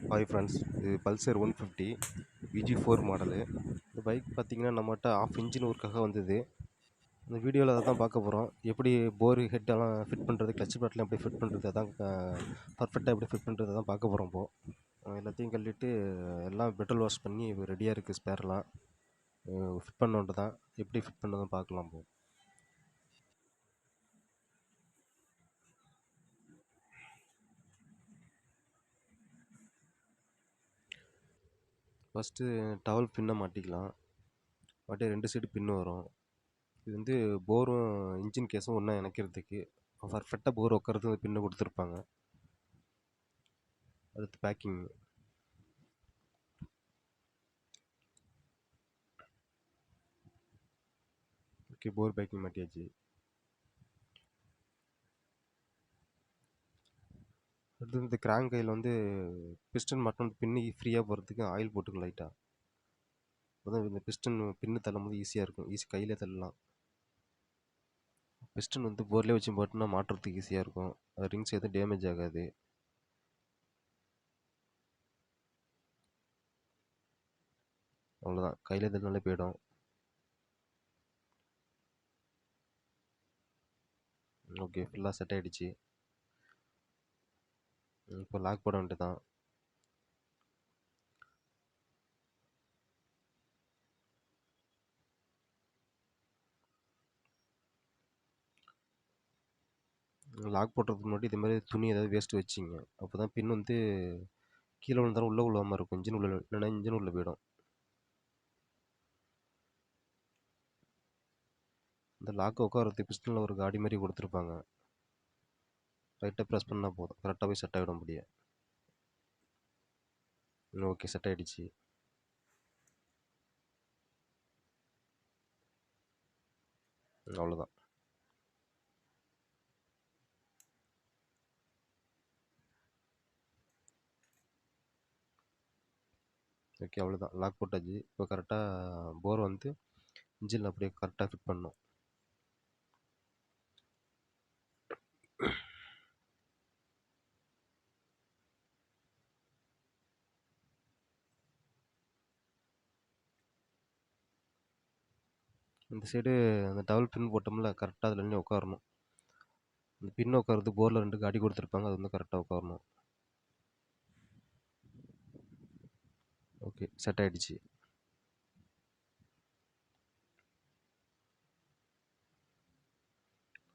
Hi friends, இது Pulsar 150 VG4 model. இந்த bike பார்த்தீங்கன்னா நம்மகிட்ட ஆஃப் இன்ஜின் ஒர்க்காக வந்தது. இந்த வீடியோவில் அதை தான் பார்க்க போகிறோம். எப்படி போர் ஹெட்டெல்லாம் ஃபிட் பண்ணுறது, கிளச் பிளாட்லாம் எப்படி ஃபிட் பண்ணுறது, அதான் பர்ஃபெக்டாக எப்படி ஃபிட் பண்ணுறது தான் பார்க்க போகிறோம் இப்போது. எல்லாத்தையும் கழட்டிட்டு எல்லாம் பெட்ரோல் வாஷ் பண்ணி ரெடியாக இருக்குது. ஸ்பேர்லாம் ஃபிட் பண்ணோன்ட்டு தான். எப்படி ஃபிட் பண்ணதான் பார்க்கலாம் இப்போது. ஃபஸ்ட்டு டவல் பின்னை மாட்டிக்கலாம். மாட்டி 2 சைடு பின்னு வரும். இது வந்து போரும் இன்ஜின் கேஸும் ஒன்றா இணைக்கிறதுக்கு பர்ஃபெக்டாக போர் உட்காரது அந்த பின்னை கொடுத்துருப்பாங்க. அடுத்து பேக்கிங். ஓகே, போர் பேக்கிங் மாட்டியாச்சு. அடுத்து இந்த கிராங்க் கையில் வந்து பிஸ்டன் மட்டும் பின்னு ஃப்ரீயாக போகிறதுக்கு ஆயில் போட்டுக்கும் லைட்டாக. அப்போதான் இந்த பிஸ்டன் பின்னு தள்ளும் போது ஈஸியாக இருக்கும். கையிலே தள்ளலாம். பிஸ்டன் வந்து போர்லேயே வச்சு போட்டோம்னா மாட்டுறதுக்கு ஈஸியாக இருக்கும். அது ரிங்ஸ் எதுவும் டேமேஜ் ஆகாது. அவ்வளோதான், கையிலே தள்ளினாலே போயிடும். ஓகே, ஃபுல்லாக செட் ஆகிடுச்சு. இப்போ லாக் போட வேண்டியது தான். லாக் போடுறதுக்கு முன்னாடி இதே மாதிரி துணி ஏதாவது வேஸ்ட்டு வச்சிங்க. அப்போ தான் பின் வந்து கீழே விழுந்தாலும் உள்ளே விழாமல் இருக்கும். இன்ஜின் உள்ள இல்லைன்னா இன்ஜின் உள்ளே போயிடும். இந்த லாக் உட்காரத்துக்கு பிஸ்டனில் ஒரு காடி மாதிரி கொடுத்துருப்பாங்க. லைட்டாக ப்ரெஸ் பண்ணால் போதும், கரெக்டாக போய் செட் ஆகிடும் முடிய. ஓகே, செட் ஆகிடுச்சு. அவ்வளோதான். ஓகே, அவ்வளோதான், லாக் போட்டாச்சு. இப்போ கரெக்டாக போர் வந்து இன்ஜினில் அப்படியே கரெக்டாக ஃபிட் பண்ணணும். இந்த சைடு அந்த டபுள் பின் போட்டோம்ல, கரெக்டாக அதில் நின்று உட்காரணும். அந்த பின் உட்காரது போரில் 2 காடி கொடுத்துருப்பாங்க, அது வந்து கரெக்டாக உட்காரணும். ஓகே, செட் ஆகிடுச்சு.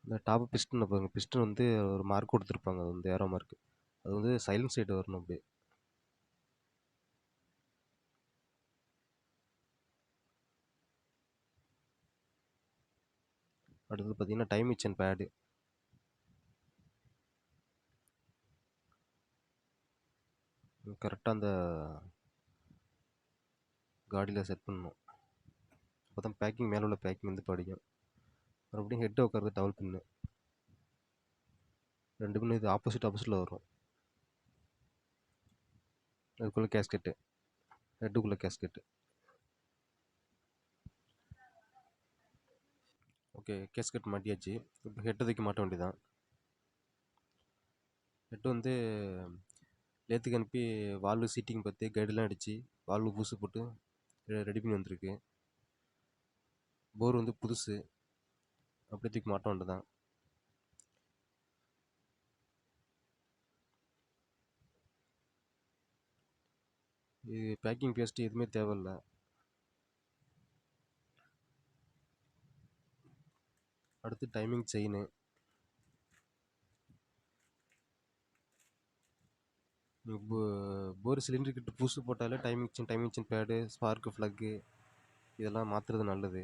இந்த டாப் பிஸ்டன் பாருங்க, பிஸ்டன் வந்து ஒரு மார்க் கொடுத்துருப்பாங்க. அது வந்து ஏரோ மார்க். அது வந்து சைலண்ட் சைடு வரணும் அப்படியே. அடுத்தது பார்த்தீங்கன்னா டைம் மிச்சன் பேடு. கரெக்டாக அந்த காடியில் செட் பண்ணணும். அப்போ தான் பேக்கிங், மேலே உள்ள பேக்கிங் வந்து படிக்கும். மறுபடியும் ஹெட்டை உட்காருது டபுள் பின்னு. 2 பின்னு இது ஆப்போசிட்டில் வரும். அதுக்குள்ளே கேஸ்கெட்டு, ஹெட்டுக்குள்ளே கேஸ்கெட்டு. ஓகே, கேஸ்கெட் மாட்டியாச்சு. இப்போ ஹெட்டை தூக்கி மாட்ட வேண்டியதான். ஹெட்டு வந்து லேத்துக்கு அனுப்பி வால்வு சீட்டிங் பார்த்து கைடெல்லாம் அடித்து வால்வு பூசு போட்டு ரெடி பண்ணி வந்திருக்கு. போர் வந்து புதுசு, அப்படியே தூக்கி மாட்ட வேண்டியதான். இது பேக்கிங் பேஸ்ட்டு எதுவுமே தேவையில்லை. அடுத்து டைமிங் செயினு. போர் சிலிண்டர் கிட்ட புதுசு போட்டாலே timing chain pad, spark plug இதெல்லாம் மாற்றுறது நல்லது.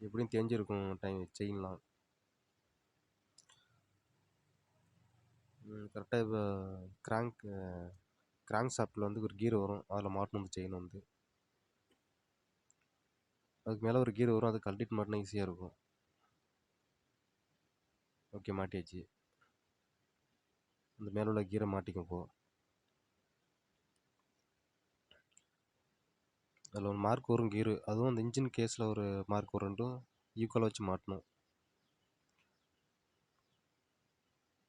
எப்படியும் தேஞ்சிருக்கும் செயின்லாம். கரெக்டாக இப்போ கிராங்க் ஷாஃப்ட்டில் வந்து ஒரு கீர் வரும், அதில் மாட்டணும் அந்த செயின் வந்து. அதுக்கு மேலே ஒரு கீர் வரும், அது கழட்டிட்டு மாட்டினா ஈஸியாக இருக்கும். ஓகே, மாட்டியாச்சு. அந்த மேலே உள்ள கீரை மாட்டிக்கும் போ. அதில் ஒரு மார்க் வரும் கீரு, அதுவும் அந்த இன்ஜின் கேஸில் ஒரு மார்க் வரும். ரெண்டும் ஈக்குவலாக வச்சு மாட்டணும்.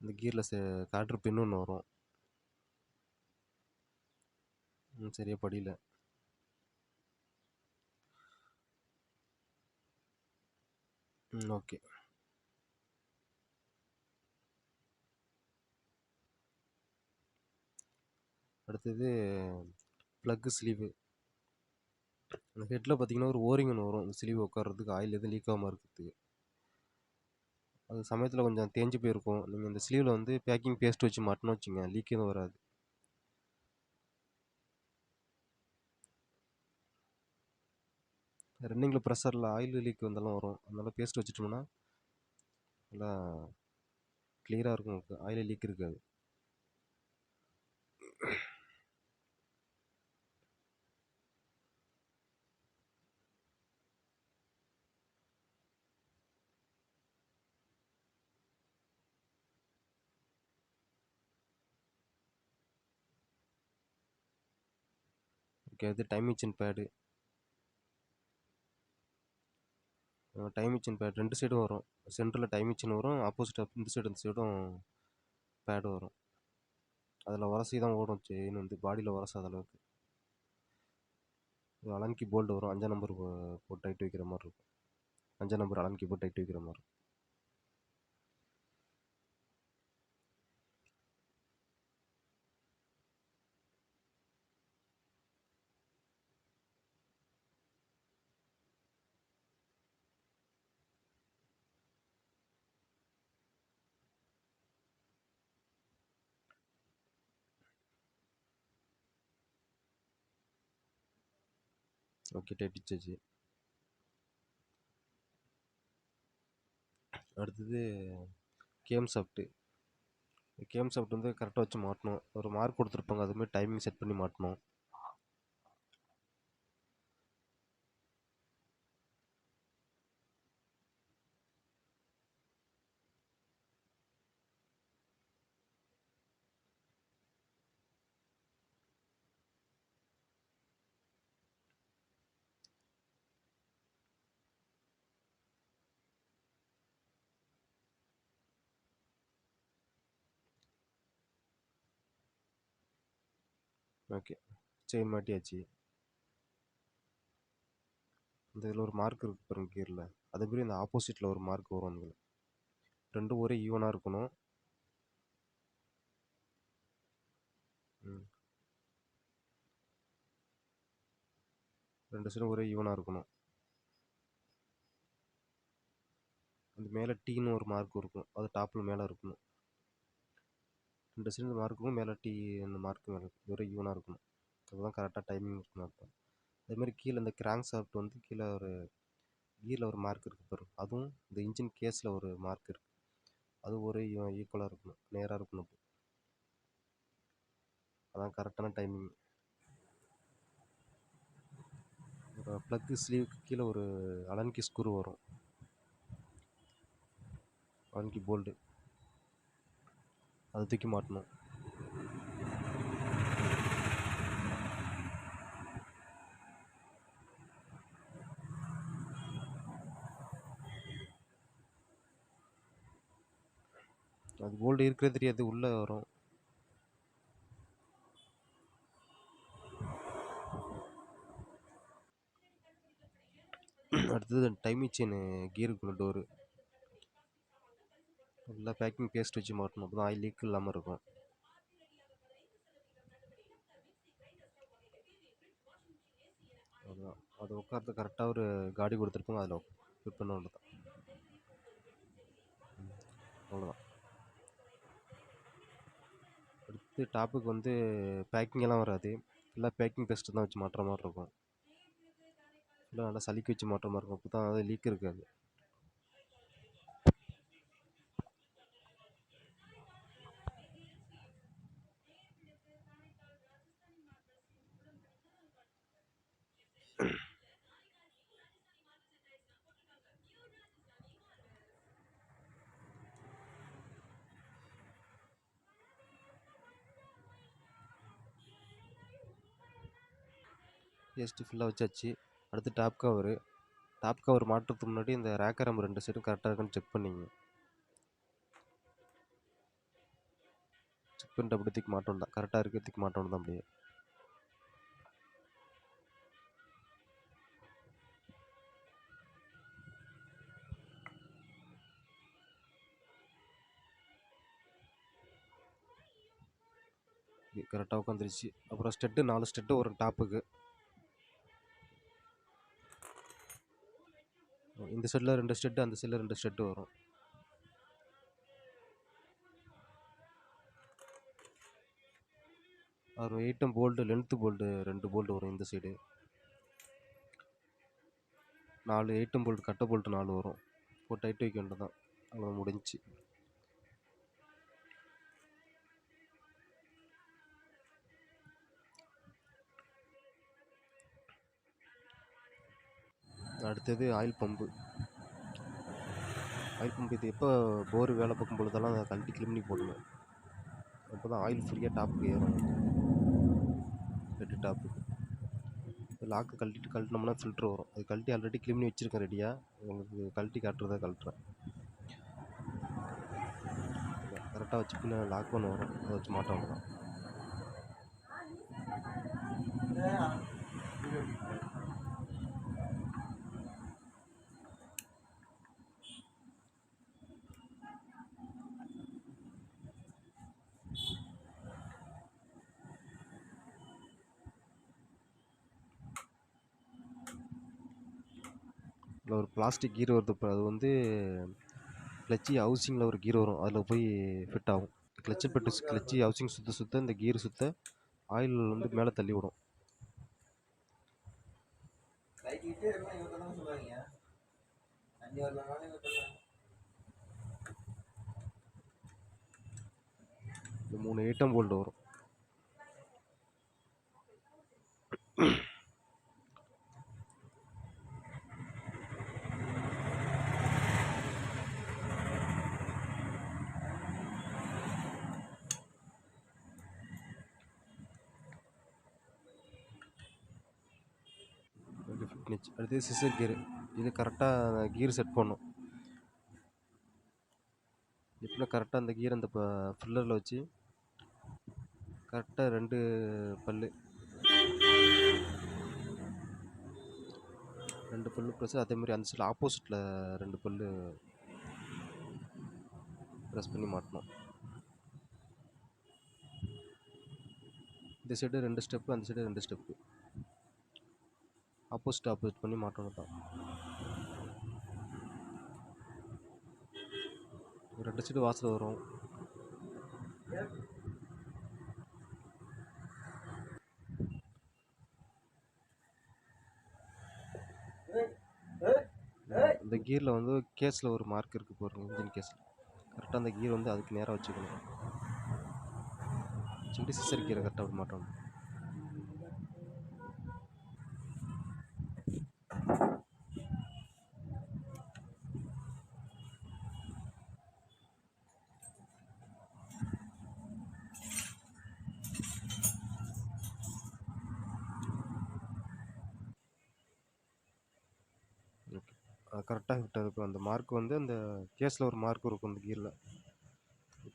இந்த கீரில் காற்று பின்னு ஒன்று வரும். சரியா படியல. ஓகே. அடுத்தது ப்ளக்கு ஸ்லீவு. அந்த ஹெட்டில் பார்த்தீங்கன்னா ஒரு ஓரிங் ஒன்று வரும், அந்த ஸ்லீவ் உட்கார்றதுக்கு ஆயில் எதுவும் லீக் ஆகாமல் இருக்கிறதுக்கு. அது சமயத்தில் கொஞ்சம் தேஞ்சு போயிருக்கும். நீங்கள் இந்த ஸ்லீவில் வந்து பேக்கிங் பேஸ்ட் வச்சு மாட்டணும்னு வச்சுங்க, லீக் எதுவும் வராது. ரன்னிங்கில் ப்ரெஷரில் ஆயில் லீக் வந்தாலும் வரும், அதனால பேஸ்ட் வச்சுட்டோம்னா நல்லா கிளியராக இருக்கும், உங்களுக்கு ஆயில் லீக் இருக்காது. ஓகே, அது time machine pad. Time machine pad ரெண்டு சைடும் வரும். சென்டரில் டைம் மிஷின் வரும், ஆப்போசிட் இந்த சைடு இந்த சைடும் பேடு வரும். அதில் உரசி தான் ஓடும் செயின், வந்து பாடியில் உரசாத அளவுக்கு. அலன் கீ போல்டு வரும், 5 நம்பர் போட்டு டைட் வைக்கிற மாதிரி இருக்கும். 5 நம்பர் அலன் கீ போட்டு டைட் வைக்கிற மாதிரி இருக்கும். ஓகே, டைட் வச்சாச்சு. அடுத்தது கேம் சாஃப்ட்டு. கேம் சாஃப்ட் வந்து கரெக்டாக வச்சு மாட்டணும். ஒரு மார்க் கொடுத்துருப்பாங்க, அதுமாதிரி டைமிங் செட் பண்ணி மாட்டணும். ஓகே, செயின் மாட்டியாச்சு. இந்த இதில் ஒரு மார்க் இருக்குது பாருங்க கீரில், அதுமாரி இந்த ஆப்போசிட்டில் ஒரு மார்க் வரும். அதில் ரெண்டும் ஒரே ஈவனாக இருக்கணும். ரெண்டு சைடும் ஒரே ஈவனாக இருக்கணும். அந்த மேலே டீன்னு ஒரு மார்க் இருக்கும், அது டாப்பில் மேலே இருக்கணும். ரெண்டு சைடு மார்க்கும் மேலே டீ, அந்த மார்க் மேலே ஒரே ஈவனாக இருக்கணும். அதுதான் கரெக்டாக டைமிங் இருக்கணும் அர்த்தம். அதேமாதிரி கீழே இந்த கிராங்க் ஷாஃப்ட் வந்து கீழே ஒரு கீரில் ஒரு மார்க் இருக்குது பாருங்க, அதுவும் இந்த இன்ஜின் கேஸில் ஒரு மார்க் இருக்குது, அது ஒரே ஈக்குவலாக இருக்கணும், நேராக இருக்கணும். அதான் கரெக்டான டைமிங். ஒரு ப்ளக்கு ஸ்லீவுக்கு கீழே ஒரு அலன்கி ஸ்க்ரூ வரும், அலன்கி போல்டு, அதை தூக்கி மாட்டணும். அது போல்டு இருக்கிறது தெரியாது, உள்ளே வரும். அடுத்தது டைமிங் செயின் கியருக்குள்ள டோரு, நல்லா பேக்கிங் பேஸ்ட் வச்சு மாட்டணும், அப்போ தான் ஆயில் லீக் இல்லாமல் இருக்கும். அதுதான், அது உட்காரது கரெக்டாக ஒரு காடி கொடுத்துருப்போம், அதில் ஃபிட் பண்ண வேண்டியது தான். அவ்வளோதான். அடுத்து டாப்புக்கு வந்து பேக்கிங்கெல்லாம் வராது, ஃபுல்லாக பேக்கிங் பேஸ்ட்டு தான் வச்சு மாட்டுற மாதிரி இருக்கும். ஃபுல்லாக நல்லா சலிக்க வச்சு மாட்டுற மாதிரி இருக்கும், அப்போ தான் அது லீக் இருக்காது. பேஸ்ட்டு ஃபுல்லாக வச்சாச்சு. அடுத்து டாப் கவரு. டாப் கவர் மாட்டுறதுக்கு முன்னாடி இந்த ரேக்கரம் ரெண்டு சைடும் கரெக்டாக இருக்குன்னு செக் பண்ணிங்க. செக் பண்ணிட்டு அப்படி தூக்கி மாட்டோம் தான், கரெக்டாக இருக்கிறதுக்கு மாட்டோம் தான் அப்படியே. கரெக்டாக உட்காந்துருச்சு. அப்புறம் ஸ்டெட்டு 4 ஸ்டெட்டு வரும் டாப்புக்கு. இந்த சைடில் 2 ஸ்டெட்டு, அந்த சைடில் 2 ஸ்டெட்டு வரும். ஒரு 8 போல்டு, லென்த்து போல்டு 2 போல்டு வரும் இந்த சைடு. 4 8 போல்டு, கட்டை போல்ட்டு 4 வரும். இப்போ டைட் வைக்க வேண்டியது தான், அவ்வளோ முடிஞ்சிச்சு. அடுத்தது ஆயில் பம்பு. ஆயில் பம்பு இது எப்போ போர் வேலை பார்க்கும் பொழுதெல்லாம் அதை கழட்டி க்ளீன் பண்ணி போடணும். அப்போ தான் ஆயில் ஃப்ரீயாக டாப்புக்கு ஏறும். ஹெட்டு டாப்புக்கு லாக்கு கழட்டினோம்னா ஃபில்ட்ரு வரும். அது கழட்டி ஆல்ரெடி க்ளீன் பண்ணி வச்சுருக்கேன் ரெடியாக. உங்களுக்கு கழட்டி காட்டுறதை கழட்டுறேன். கரெக்டாக வச்சு பின்ன லாக் பண்ண வரும், அதை வச்சு மாட்ட வேண்டியதான். இல்லை ஒரு பிளாஸ்டிக் கீர் வருது. இப்போ அது வந்து கிளச்சி ஹவுசிங்கில் ஒரு கீர் வரும், அதில் போய் ஃபிட் ஆகும். கிளச்சு பெட்டு கிளச்சி ஹவுசிங் சுற்ற சுற்ற இந்த கீர் சுற்ற ஆயில் வந்து மேலே தள்ளி விடும். இந்த 3 8 போல்டு வரும். அடுத்து சிசர் கீரு. இது கரெக்டாக கீர் செட் பண்ணும். எப்படின்னா கரெக்டாக அந்த கீர் அந்த ஃபில்லரில் வச்சு கரெக்டாக 2 பல்லு ப்ரெஸ், அதேமாதிரி அந்த சைடில் ஆப்போசிட்டில் 2 பல்லு ப்ரெஸ் பண்ணி மாட்டணும். இந்த சைடு 2 ஸ்டெப்பு, அந்த சைடு 2 ஸ்டெப்பு, ஆப்போசிட் பண்ணி மாட்டணும் தான். 2 சைடு வாசல் வரும். இந்த கீரில் வந்து கேஸில் ஒரு மார்க் இருக்குது பாருங்கள், இன்ஜின் கேஸில். கரெக்டாக அந்த கீர் வந்து அதுக்கு நேராக வச்சுக்கணும். வச்சுக்கிட்டு சிசர் கீரை கரெக்டாக விட மாட்டோம். கரெக்டாக ஃபிட் இருக்கும். அந்த மார்க் வந்து அந்த கேஸில் ஒரு மார்க் இருக்கும் அந்த கீரில்,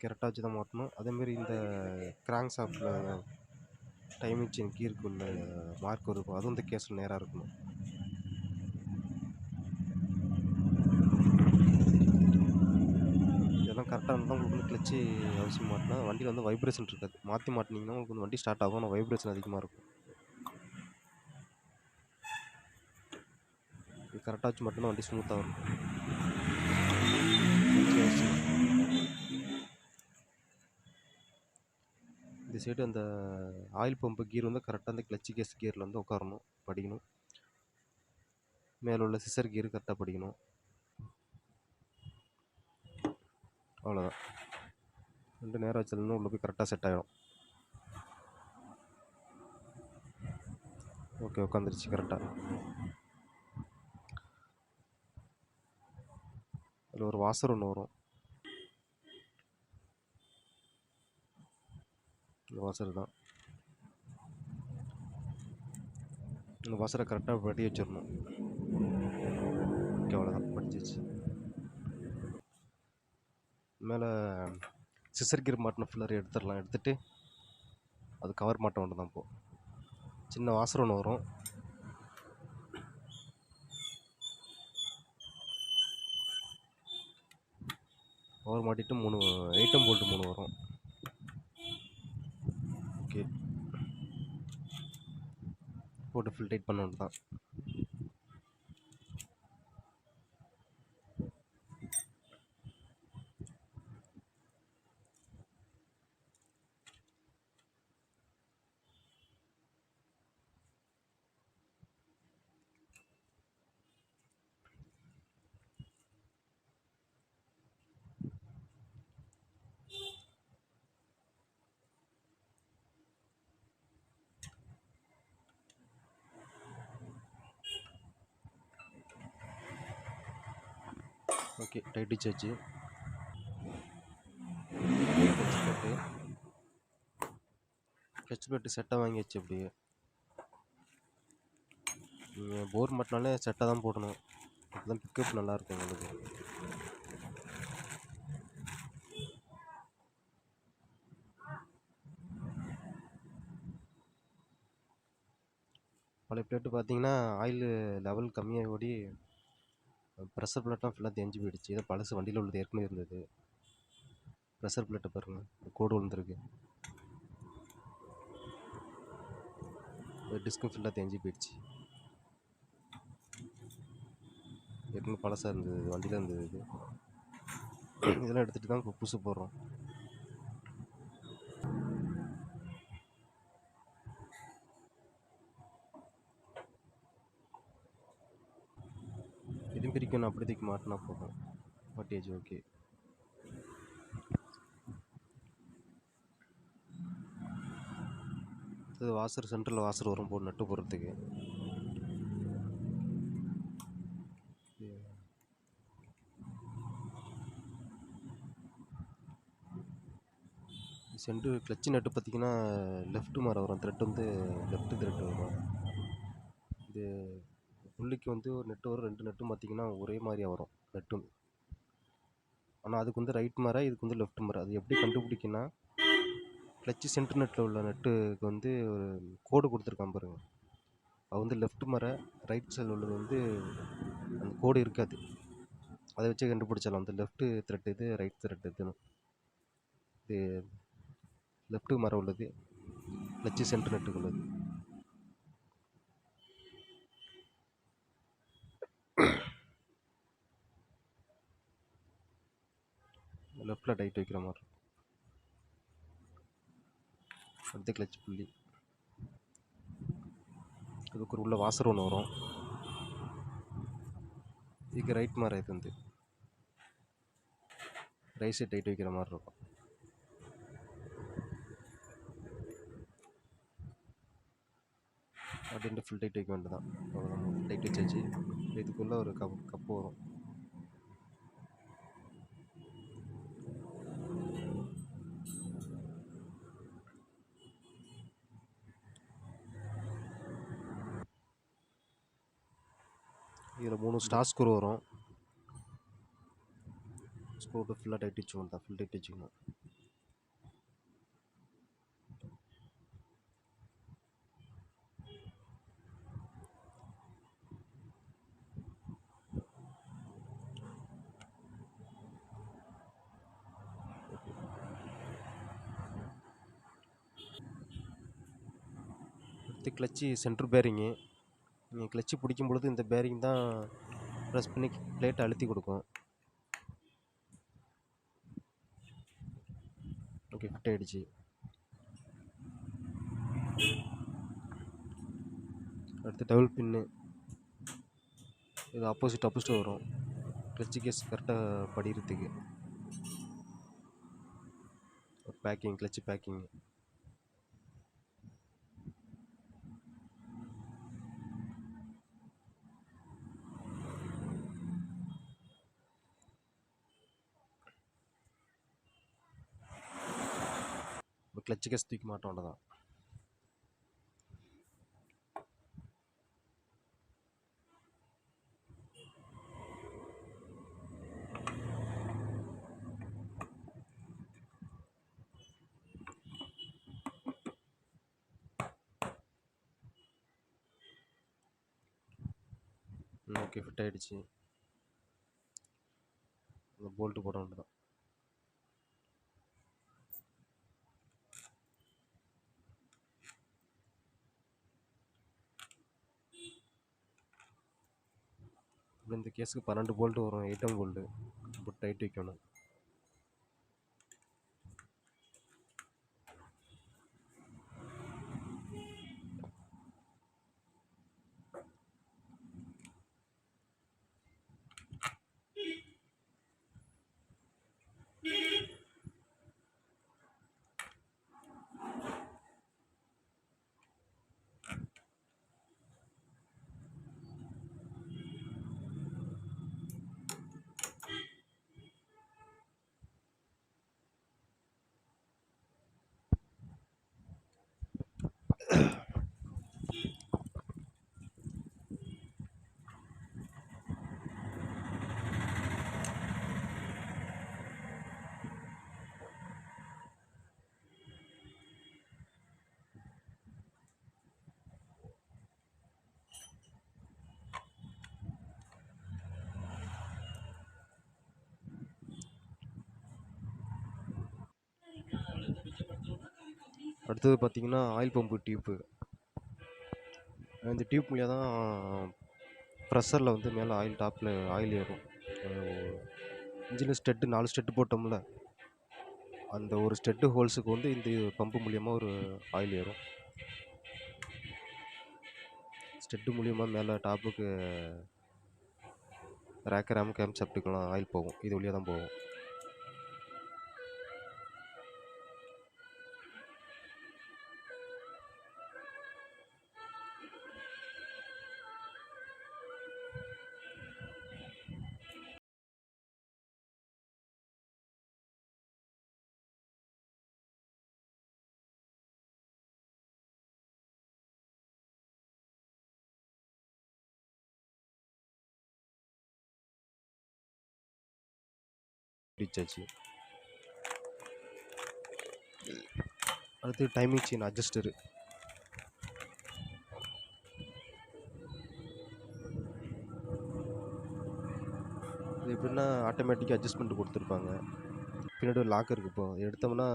கரெக்டாக வச்சு தான் மாட்டணும். அதேமாரி இந்த கிராங்க் ஷாஃப்டில் டைமிங் செயின் கீருக்குள்ள மார்க் இருக்கும், அதுவும் இந்த கேஸில் நேராக இருக்கணும். இதெல்லாம் கரெக்டாக இருந்தால் உங்களுக்கு வந்து கிளச்சி அவசியம் மாட்டினா வண்டியில் வந்து வைப்ரேஷன் இருக்காது. மாற்றி மாட்டினீங்கன்னா உங்களுக்கு வந்து வண்டி ஸ்டார்ட் ஆகும், ஆனால் வைப்ரேஷன் அதிகமாக இருக்கும். இது கரெக்டாக வச்சு மட்டும்தான் வண்டி ஸ்மூத்தாக இருக்கும். இந்த சைடு அந்த ஆயில் பம்பு கீர் வந்து கரெக்டாக அந்த கிளச்சி கேஸ் கீரில் வந்து உட்காரணும், படிக்கணும். மேலே உள்ள சிசர் கீர் கரெக்டாக படிக்கணும். அவ்வளோதான். 2 நேரம் வச்சதுன்னா உள்ள போய் கரெக்டாக செட் ஆகிடும். ஓகே, உட்காந்துருச்சு கரெக்டாக. அதில் ஒரு வாசர் ஒன்று வரும், இந்த வாசர் தான். இந்த வாசரை கரெக்டாக பட்டி வச்சிடணும். ஓகே, அவ்வளோதான், படிச்சிச்சு. மேலே சிசர் கீர் மாட்டின ஃபில்லர் எடுத்துடலாம். எடுத்துகிட்டு அது கவர் மாட்ட வேண்டியது தான். இப்போது சின்ன வாசர் ஒன்று வரும், கவர் மாட்டிட்டு 3 8 போல்ட்டு 3 வரும். ஓகே, போட்டு ஃபுல் டைட் பண்ண தான். ஓகே, டைட் வச்சாச்சு. கிளச் பிளேட்டு செட்டாக வாங்கியாச்சு. அப்படியே நீங்கள் போர் மாட்டினாலே செட்டாக தான் போடணும், அப்போதான் பிக்கப் நல்லாயிருக்கும் உங்களுக்கு. பழைய பிளேட்டு பார்த்தீங்கன்னா ஆயில் லெவல் கம்மியாக ஓடி ப்ரெஷர் பிளேட்லாம் ஃபுல்லாக தேஞ்சு போயிடுச்சு. இதை பழசு வண்டியில் உள்ளது ஏற்கனவே இருந்தது. ப்ரெஷர் பிளேட்டை பாருங்கள், கோடு விழுந்துருக்கு. டிஸ்கும் ஃபுல்லாக தேஞ்சு போயிடுச்சு. ஏற்கனவே பழசாக இருந்தது, வண்டியில் இருந்தது இது. இதெல்லாம் எடுத்துகிட்டு தான் புதுசு போடுறோம். இதுவும் பிரிக்கணும், அப்படி தூக்கி மாட்டினா போதும். மாட்டியாச்சு. ஓகே, இது வாசர், சென்ட்ரல் வாசர் வரும் போட்டு நட்டு போடுறதுக்கு. சென்ட்ரு கிளச்சு நட்டு பார்த்திங்கன்னா லெஃப்ட்டு மாதிரி வரும், த்ரெட் வந்து லெஃப்ட்டு த்ரெட் வரும். இது புள்ளிக்கு வந்து ஒரு நெட்டு வரும், 2 நட்டும் பார்த்திங்கன்னா ஒரே மாதிரியாக வரும் நட்டும். ஆனால் அதுக்கு வந்து ரைட் மாற, இதுக்கு வந்து லெஃப்ட் மாற. அது எப்படி கண்டுபிடிக்குன்னா, கிளச்சு சென்டர் நெட்டில் உள்ள நட்டுக்கு வந்து ஒரு கோடு கொடுத்துருக்கான் பாருங்கள், அது வந்து லெஃப்ட் மாற, ரைட் சைடில் உள்ளது வந்து அந்த கோடு இருக்காது. அதை வச்சு கண்டுபிடிச்சிடலாம் அந்த லெஃப்ட்டு த்ரெட் இது, ரைட் த்ரெட் இதுன்னு. இது லெஃப்ட்டு மரம் உள்ளது, கிளச்சு சென்டர் நட்டுக்கு உள்ளது. லெஃப்டில் டைட் வைக்கிற மாதிரி. அடுத்து கிளச் புள்ளி, அதுக்கு ஒரு உள்ள வாசர் ஒன்று வரும். இதுக்கு ரைட் மாதிரி இது வந்து ரைட் சைட் டைட் வைக்கிற மாதிரி இருக்கும். அப்படின்ட்டு ஃபுல் டைட் வைக்க வேண்டியதான். அவ்வளோதான், டைட் வச்சாச்சு. இதுக்குள்ளே ஒரு கப்பு வரும். இதில் 3 ஸ்டார் ஸ்க்ரூ வரும். ஸ்க்ரூ ஃபுல்லாக டைட் வச்சுக்கணும் தான், ஃபுல் டைட் வச்சுக்கணும். அடுத்து கிளச்சு சென்ட்ரு பேரிங்கு. நீங்கள் கிளச்சு பிடிக்கும் பொழுது இந்த பேரிங் தான் ப்ரெஸ் பண்ணி பிளேட்டை அழுத்தி கொடுக்கும். ஓகே, ஃபிட் ஆகிடுச்சு. அடுத்து டபுள் பின்னு, இது ஆப்போசிட் வரும் கிளச்சு கேஸ் கரெக்டாக படிக்கிறதுக்கு. ஒரு பேக்கிங், கிளச்சு பேக்கிங். இப்போ கிளச்சு கேஸ் தூக்கி மாட்ட வேண்டியதான். ஓகே, ஃபிட் ஆகிடுச்சு. அந்த போல்ட்டு போட வேண்டியதான். இந்த கேஸுக்கு 12 போல்ட்டு வரும், 8M போல்ட்டு போட்டு டைட் வைக்கணும். அடுத்தது பார்த்தீங்கன்னா ஆயில் பம்பு டியூப்பு. இந்த டியூப் மூலியம் தான் ப்ரெஷரில் வந்து மேலே ஆயில் டாப்பில் ஆயில் ஏறும். இன்ஜினில் ஸ்டெட்டு 4 ஸ்டெட்டு போட்டோம்ல, அந்த ஒரு ஸ்டெட்டு ஹோல்ஸுக்கு வந்து இந்த பம்பு மூலியமாக ஒரு ஆயில் ஏறும். ஸ்டெட்டு மூலியமாக மேலே டாப்புக்கு ரேக்கு ரேம் கேம் செப்ட்டுக்கெல்லாம் ஆயில் போகும். இது வழியாக தான் போகும். ரீச். அடுத்து டைமிங் செயின் அட்ஜஸ்டரு. இது எப்படின்னா ஆட்டோமேட்டிக்காக அட்ஜஸ்ட்மெண்ட் கொடுத்துருப்பாங்க. பின்னாடி ஒரு லாக் இருக்குது. இப்போ எடுத்தோம்னா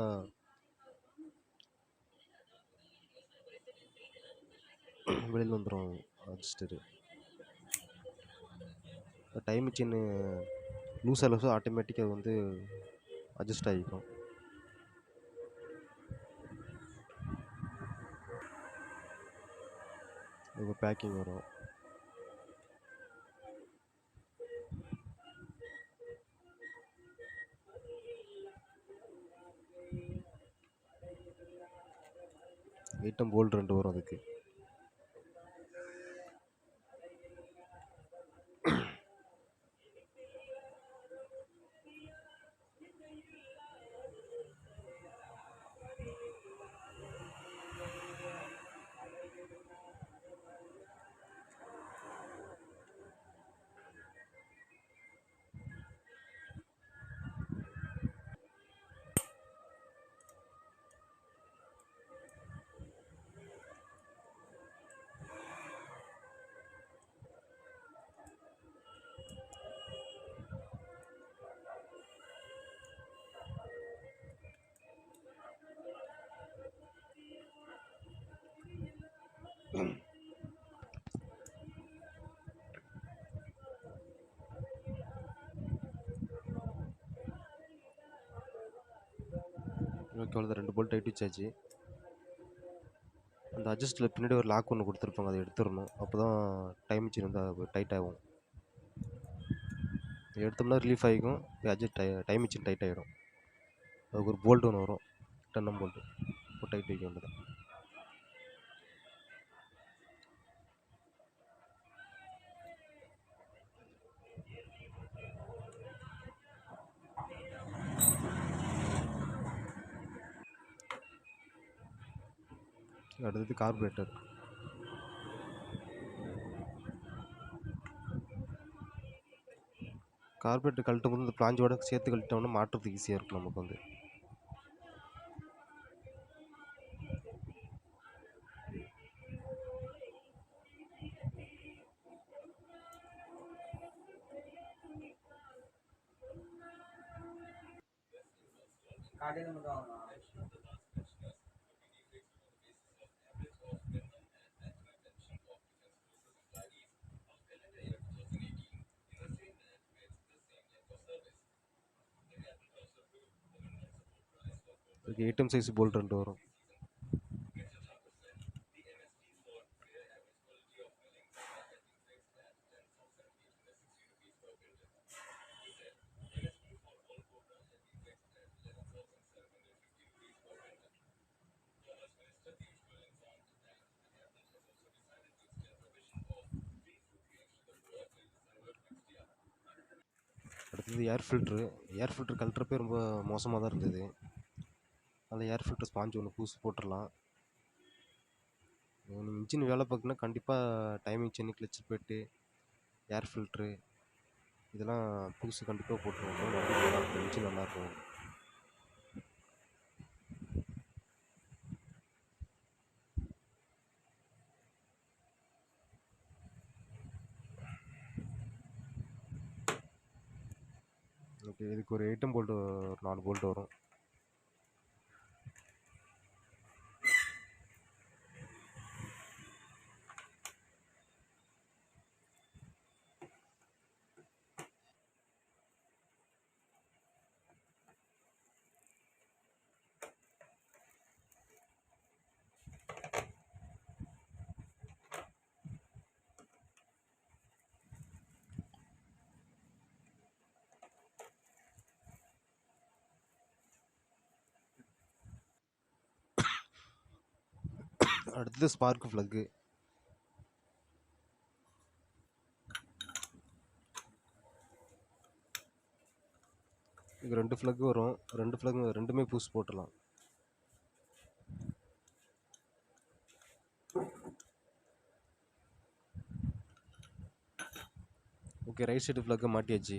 வெளியில் வந்துடும் அட்ஜஸ்டரு. டைமிங் செயின் லூஸ் லூஸாக ஆட்டோமேட்டிக்காக வந்து அட்ஜஸ்ட் ஆகிக்கும். இப்போ பேக்கிங் வரும். ஐட்டம் போல்ட் 2 வரும் அதுக்கு. ஓகே, அவ்வளோதான். 2 போல்ட் டைட் வச்சாச்சு. அந்த அட்ஜஸ்ட்டில் பின்னாடி ஒரு லாக் ஒன்று கொடுத்துருப்பாங்க, அதை எடுத்துடணும். அப்போ தான் டைம் செயின் வந்து டைட் ஆகும். எடுத்தோம்னா ரிலீஃப் ஆகிக்கும். டைம் செயின் டைட் ஆகிடும். அதுக்கு ஒரு போல்ட் ஒன்று வரும், 10M போல்ட்டு இப்போ டைட் வைக்க வேண்டியது. அடுத்தது கார்பரேட்டர். கார்பரேட்டர் கழட்டும் போது இந்த பிளாஞ்சோட சேர்த்து கழட்டோம்னா மாட்டுறதுக்கு ஈஸியாக இருக்கும் நமக்கு வந்து. இதுக்கு 8M சைஸ் போல்ட் 2 வரும். அடுத்தது ஏர் ஃபில்ட்ரு கழட்டுறப்பே ரொம்ப மோசமாக தான் இருந்தது. அந்த ஏர் ஃபில்ட்ரு ஸ்பாஞ்ச் ஒன்று புதுசு போட்டுடலாம். நீங்கள் இன்ஜின் வேலை பார்க்குன்னா கண்டிப்பாக டைமிங் சென்னு, கிளச்சு போய்ட்டு, ஏர் ஃபில்ட்ரு இதெல்லாம் புதுசு கண்டிப்பாக போட்டுருவோம். வண்டி நல்லாயிருக்கும், இன்ஜின் நல்லாயிருக்கும். ஓகே, இதுக்கு ஒரு 8M போல்ட்டு, ஒரு 4 போல்ட் வரும். அடுத்தது ஸ்பார்க் ஃப்ளக்கு. இது 2 ஃப்ளக் வரும். 2 ஃப்ளக் ரெண்டுமே புதுசு போட்டுடலாம். ஓகே, ரைட் சைடு ஃப்ளக்கை மாட்டியாச்சு.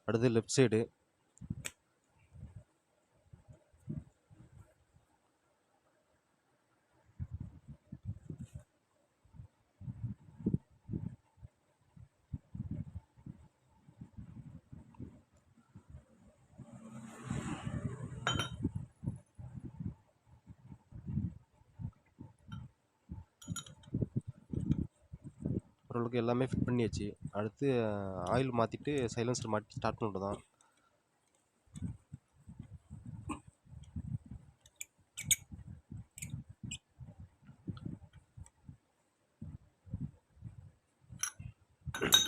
அடுத்து லெஃப்ட் சைடு. ஓரளவுக்கு எல்லாமே ஃபிட் பண்ணியாச்சு. அடுத்து ஆயில் மாற்றிட்டு சைலன்சர் மாட்டி ஸ்டார்ட் பண்ணுறது தான்.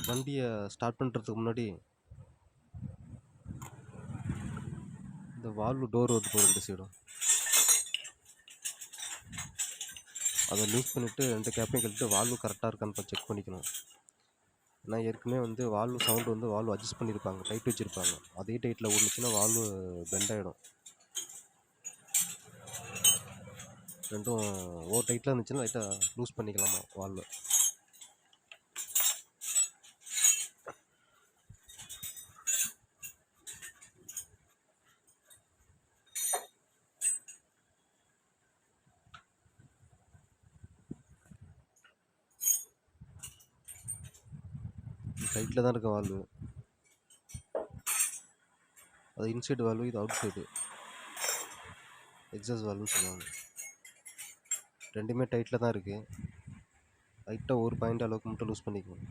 வண்டியை ஸ்டார்ட் பண்ணுறதுக்கு முன்னாடி இந்த வால்வு டோர் வந்து 2 சைடும் அதை லூஸ் பண்ணிவிட்டு 2 கேப்பையும் கழிட்டு வால்வு கரெக்டாக இருக்கான்னு செக் பண்ணிக்கணும். ஏன்னா ஏற்கனவே வந்து வால்வு சவுண்டு வந்து வால்வு அட்ஜஸ்ட் பண்ணியிருப்பாங்க, டைட் வச்சுருப்பாங்க. அதே டைட்டில் ஓடுச்சுன்னா வால்வு பெண்ட் ஆகிடும். ரெண்டும் ஓவர் டைட்டில் இருந்துச்சுன்னா லைட்டாக லூஸ் பண்ணிக்கலாமா வால்வு. டைட்டில் தான் இருக்க வால்வு. அது இன்சைடு வால்வு, இது அவுட் சைடு எக்ஸாஸ்ட் வால்வுன்னு சொல்லுவாங்க. ரெண்டுமே டைட்டில் தான் இருக்குது. லைட்டாக ஒரு பாயிண்ட் அளவுக்கு மட்டும் லூஸ் பண்ணிக்கணும்.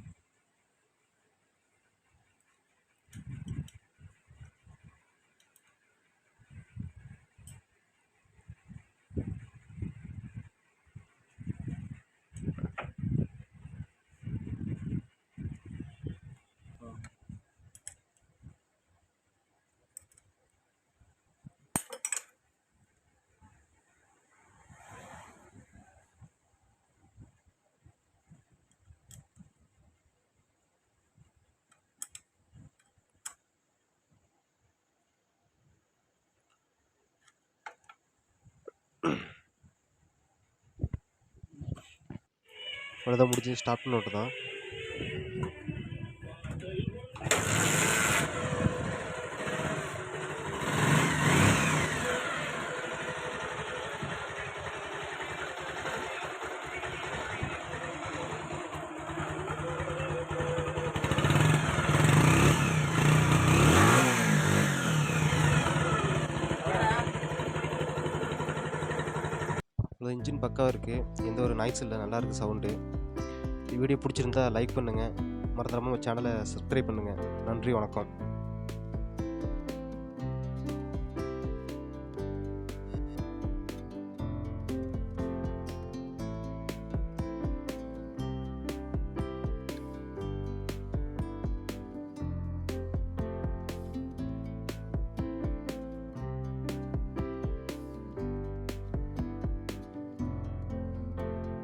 அவ்வளோதான், முடிஞ்சு ஸ்டார்ட் பண்ண விட்டு தான். இன்ஜின் பக்காவாக இருக்குது, எந்த ஒரு நாய்ஸ் இல்லை, நல்லாயிருக்கு சவுண்டு. வீடியோ பிடிச்சிருந்தா லைக் பண்ணுங்கள், மறந்துடாமல் சேனலை சப்ஸ்கிரைப் பண்ணுங்கள். நன்றி, வணக்கம்.